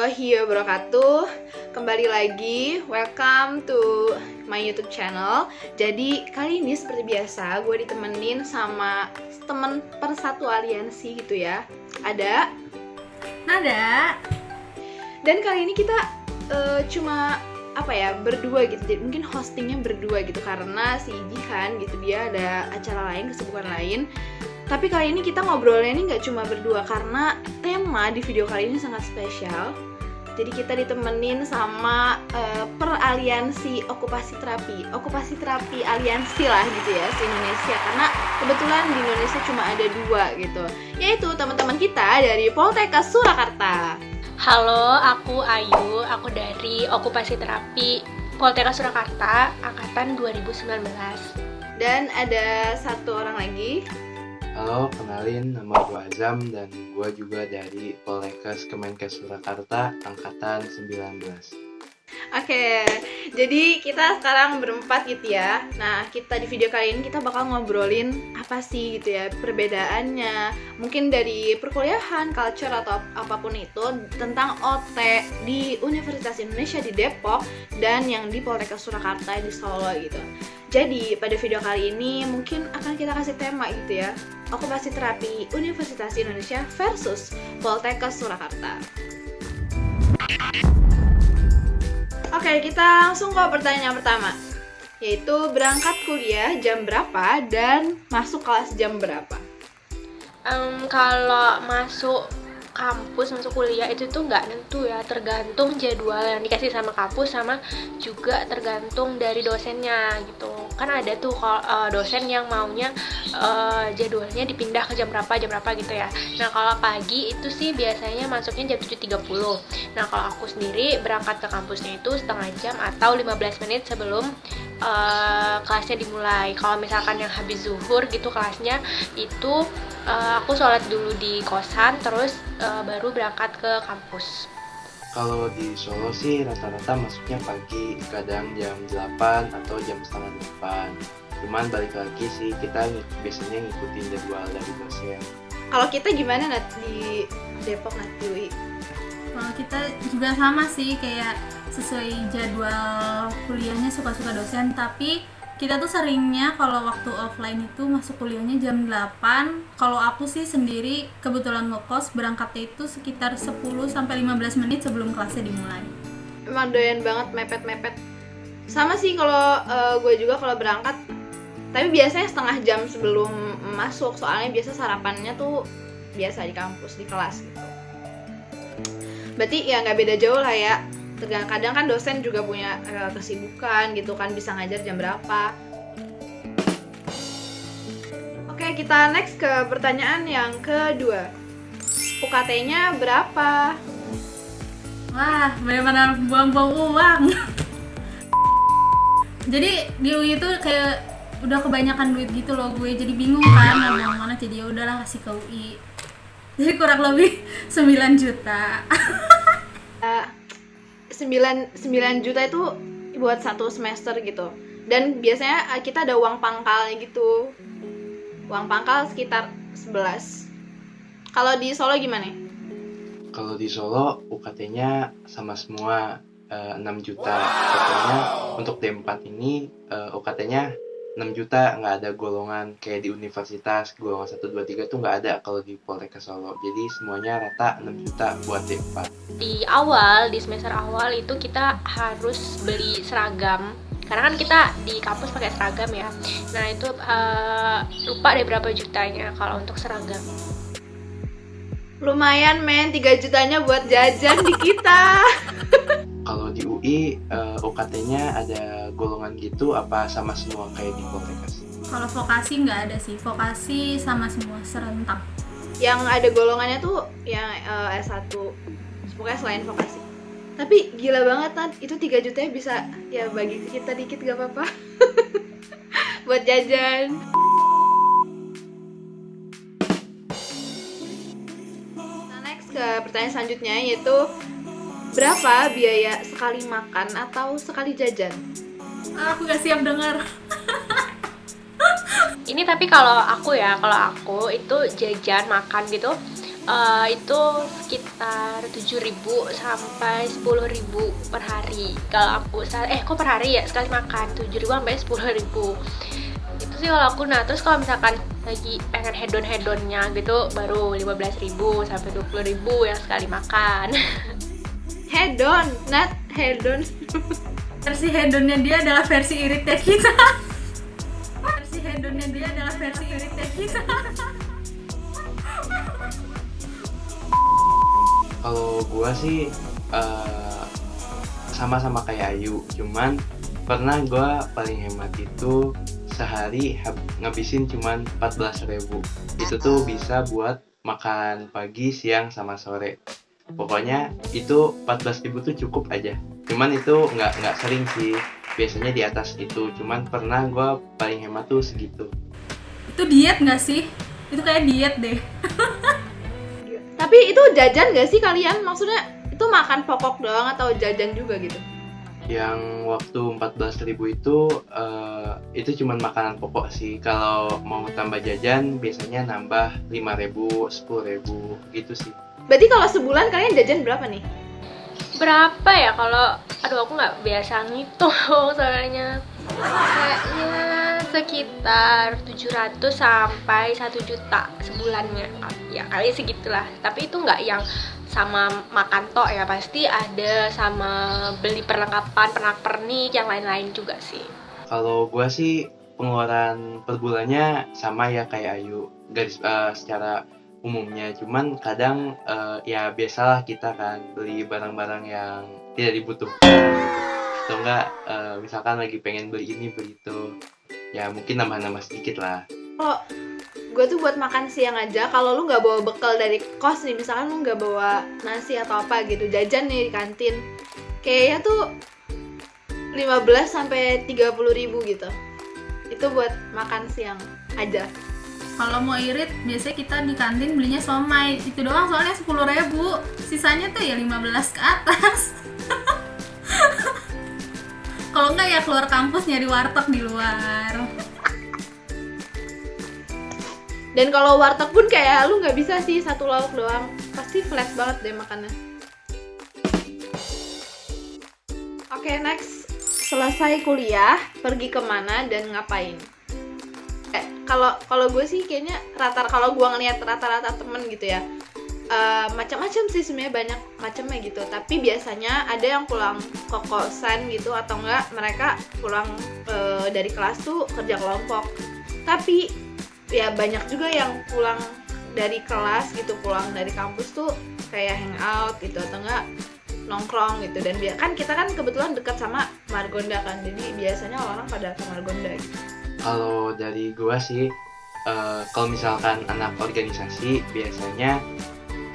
warahmatullahi wabarakatuh. Kembali lagi, welcome to my YouTube channel. Jadi kali ini seperti biasa, gue ditemenin sama temen persatu aliansi gitu ya. Ada Nada. Dan kali ini kita cuma berdua gitu. Jadi mungkin hostingnya berdua gitu karena si Jihan gitu, dia ada acara lain, kesibukan lain. Tapi kali ini kita ngobrolnya ini nggak cuma berdua karena tema di video kali ini sangat spesial. Jadi kita ditemenin sama peraliansi okupasi terapi aliansi lah gitu ya se Indonesia, karena kebetulan di Indonesia cuma ada dua gitu, yaitu teman-teman kita dari Poltekkes Surakarta. Halo, aku Ayu, aku dari okupasi terapi Poltekkes Surakarta angkatan 2019. Dan ada satu orang lagi. Halo, kenalin, nama gue Azam dan gue juga dari Poltekkes Kemenkes Surakarta angkatan 19. Oke, jadi kita sekarang berempat gitu ya. Nah, kita di video kali ini kita bakal ngobrolin apa sih gitu ya perbedaannya, mungkin dari perkuliahan, culture atau apapun itu tentang OT di Universitas Indonesia di Depok dan yang di Poltekkes Surakarta di Solo gitu. Jadi pada video kali ini mungkin akan kita kasih tema gitu ya, okupasi terapi Universitas Indonesia versus Poltekkes Surakarta. Oke, kita langsung ke pertanyaan pertama, yaitu berangkat kuliah jam berapa dan masuk kelas jam berapa? Kalau masuk kampus, masuk kuliah itu tuh nggak nentu ya, tergantung jadwal yang dikasih sama kampus sama juga tergantung dari dosennya gitu. Kan ada tuh dosen yang maunya jadwalnya dipindah ke jam berapa gitu ya. Nah kalau pagi itu sih biasanya masuknya jam 7.30. Nah kalau aku sendiri berangkat ke kampusnya itu setengah jam atau 15 menit sebelum kelasnya dimulai. Kalau misalkan yang habis zuhur gitu kelasnya itu aku sholat dulu di kosan terus baru berangkat ke kampus. Kalau di Solo sih rata-rata masuknya pagi, kadang jam 8 atau jam setengah 8. Cuman balik lagi sih, kita biasanya ngikutin jadwal dari dosen. Kalau kita gimana Nat di Depok Nat di UI? Kalau kita juga sama sih, kayak sesuai jadwal kuliahnya suka-suka dosen, tapi kita tuh seringnya kalau waktu offline itu masuk kuliahnya jam 8. Kalau aku sih sendiri kebetulan ngekos, berangkatnya itu sekitar 10-15 menit sebelum kelasnya dimulai. Emang doyan banget mepet-mepet. Sama sih kalau gue juga kalau berangkat, tapi biasanya setengah jam sebelum masuk, soalnya biasa sarapannya tuh biasa di kampus, di kelas gitu. Berarti ya nggak beda jauh lah ya. Kadang kan dosen juga punya kesibukan gitu kan, bisa ngajar jam berapa. Oke, kita next ke pertanyaan yang kedua. UKT-nya berapa? Wah, benar-benar buang-buang uang. Jadi di UI itu kayak udah kebanyakan duit gitu loh gue, jadi bingung kan mau mana, jadi ya udahlah kasih ke UI. Jadi kurang lebih 9 juta. 9 juta itu buat satu semester gitu. Dan biasanya kita ada uang pangkalnya gitu. Uang pangkal sekitar 11. Kalau di Solo gimana? Kalau di Solo UKT-nya sama semua 6 juta. Pokoknya untuk D4 ini UKT-nya 6 juta, nggak ada golongan kayak di universitas, golongan 1, 2, 3 tuh nggak ada kalau di Poltekkes Solo. Jadi semuanya rata 6 juta buat D4. Di semester awal itu kita harus beli seragam. Karena kan kita di kampus pakai seragam ya. Nah itu lupa deh berapa jutanya kalau untuk seragam. Lumayan men, 3 jutanya buat jajan di kita. Kalau di UI UKT-nya ada golongan gitu apa sama semua kayak di Poltekkes? Kalau vokasi nggak ada sih, vokasi sama semua serentak. Yang ada golongannya tuh yang S1, pokoknya selain vokasi. Tapi gila banget Nat, itu 3 jutanya bisa ya bagi ke kita dikit gak apa-apa. Buat jajan. Nah, next ke pertanyaan selanjutnya, yaitu berapa biaya sekali makan atau sekali jajan? Aku gak siap dengar. Ini tapi kalau aku itu jajan makan gitu itu sekitar 7.000 sampai 10.000 per hari. Kalau aku kok per hari ya, sekali makan 7.000 sampai 10.000. Itu sih kalau aku. Nah, terus kalau misalkan lagi pengen hedon-hedonnya gitu baru 15.000 sampai 20.000 yang sekali makan. Hedon, not hedon. Versi hedonnya dia adalah versi iritnya kita. Versi hedonnya dia adalah versi iritnya kita. Kalau gua sih sama-sama kayak Ayu, cuman pernah gua paling hemat itu sehari ngabisin cuman 14.000. Itu tuh bisa buat makan pagi, siang, sama sore. Pokoknya itu 14.000 tuh cukup aja. Cuman itu nggak sering sih. Biasanya di atas itu. Cuman pernah gua paling hemat tuh segitu. Itu diet nggak sih? Itu kayak diet deh. Tapi itu jajan gak sih kalian? Maksudnya itu makan pokok doang atau jajan juga gitu? Yang waktu 14.000 itu cuman makanan pokok sih. Kalau mau tambah jajan biasanya nambah 5.000, 10.000 gitu sih. Berarti kalau sebulan kalian jajan berapa nih? Berapa ya kalau aku nggak biasa ngitung soalnya. Kayaknya sekitar 700 sampai 1 juta sebulannya. Ya kali segitulah. Tapi itu nggak yang sama makan tok ya, pasti ada sama beli perlengkapan pernak-pernik yang lain-lain juga sih. Kalau gua sih pengeluaran per bulannya sama ya kayak Ayu, secara umumnya. Cuman kadang ya biasalah kita kan beli barang-barang yang tidak dibutuhkan atau enggak misalkan lagi pengen beli ini beli itu, ya mungkin nambah-nambah sedikit lah. Kalau gue tuh buat makan siang aja, kalau lu nggak bawa bekal dari kos nih, misalkan lu nggak bawa nasi atau apa gitu, jajan nih di kantin, kayaknya tuh 15 sampai 30.000 gitu. Itu buat makan siang aja. Kalau mau irit, biasanya kita di kantin belinya somai. Itu doang soalnya 10.000. Sisanya tuh ya 15 ke atas. Kalau enggak ya keluar kampus nyari warteg di luar. Dan kalau warteg pun kayak lu nggak bisa sih satu lauk doang. Pasti flat banget deh makannya. Oke, next. Selesai kuliah, pergi kemana dan ngapain? Kalau gue sih kayaknya kalau gue ngeliat rata-rata temen gitu ya, macam-macam sih sebenarnya, banyak macamnya gitu. Tapi biasanya ada yang pulang ke kosan gitu, atau enggak mereka pulang dari kelas tuh kerja kelompok. Tapi ya banyak juga yang pulang dari kelas gitu, pulang dari kampus tuh kayak hangout gitu, atau enggak nongkrong gitu. Dan kan kita kan kebetulan dekat sama Margonda kan, jadi biasanya orang pada ke Margonda gitu. Kalau dari gua sih, kalau misalkan anak organisasi biasanya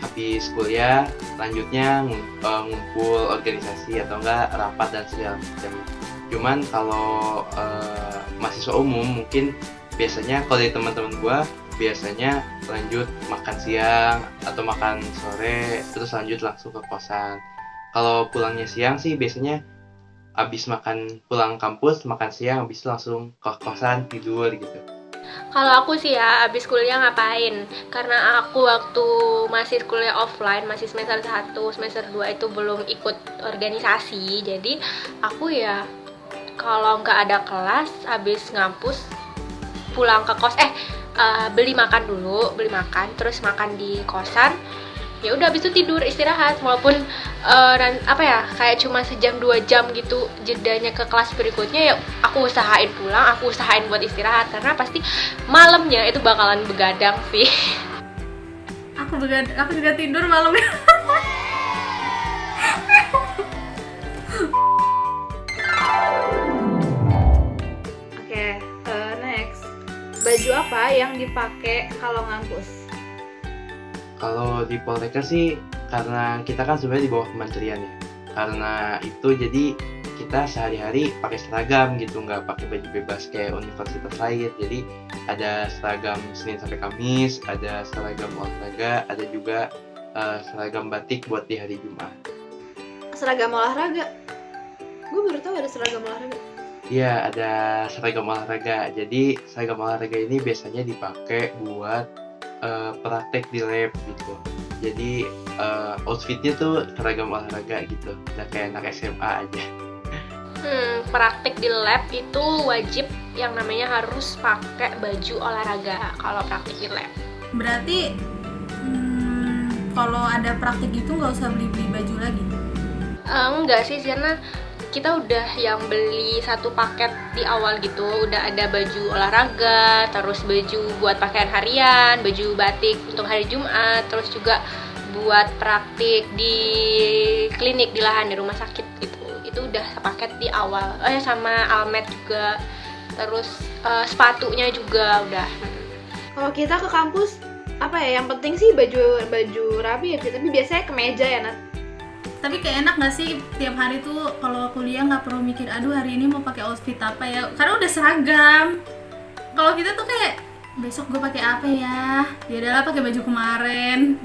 habis kuliah lanjutnya ngumpul organisasi atau enggak rapat dan segala macam. Cuman kalau mahasiswa umum mungkin biasanya kalau dari teman-teman gua biasanya lanjut makan siang atau makan sore terus lanjut langsung ke kosan. Kalau pulangnya siang sih biasanya abis pulang kampus makan siang, abis itu langsung ke kosan tidur gitu. Kalau aku sih ya, abis kuliah ngapain? Karena aku waktu masih kuliah offline, masih semester 1, semester 2 itu belum ikut organisasi. Jadi aku ya kalau nggak ada kelas, abis ngampus pulang ke kos, beli makan dulu, terus makan di kosan. Ya udah habis itu tidur, istirahat, walaupun kayak cuma sejam 2 jam gitu jedanya ke kelas berikutnya, ya aku usahain pulang, aku usahain buat istirahat karena pasti malamnya itu bakalan begadang sih. Aku juga tidur malamnya. Oke, next. Baju apa yang dipakai kalau ngampus? Kalau di Poltekkes sih, karena kita kan sebenarnya di bawah kementerian ya. Karena itu jadi kita sehari-hari pakai seragam gitu, nggak pakai baju bebas kayak universitas lain. Jadi ada seragam Senin sampai Kamis, ada seragam olahraga, ada juga seragam batik buat di hari Jumat. Seragam olahraga? Gue baru tahu ada seragam olahraga. Iya, ada seragam olahraga. Jadi seragam olahraga ini biasanya dipakai buat praktek di lab gitu. Jadi outfitnya tuh seragam olahraga gitu, udah kayak anak SMA aja. Praktik di lab itu wajib yang namanya harus pakai baju olahraga kalau praktik di lab. Berarti kalau ada praktik gitu nggak usah beli-beli baju lagi? Enggak sih, karena kita udah yang beli satu paket di awal gitu, udah ada baju olahraga, terus baju buat pakaian harian, baju batik untuk hari Jumat, terus juga buat praktik di klinik di lahan di rumah sakit gitu. Itu udah sepaket di awal. Sama almet juga, terus sepatunya juga udah. Kalau kita ke kampus apa ya? Yang penting sih baju rapi ya, tapi biasanya kemeja ya, Nat. Tapi kayak enak nggak sih tiap hari tuh kalau kuliah nggak perlu mikir aduh hari ini mau pakai outfit apa ya, karena udah seragam. Kalau kita tuh kayak besok gue pakai apa ya? Ya udahlah pakai baju kemarin.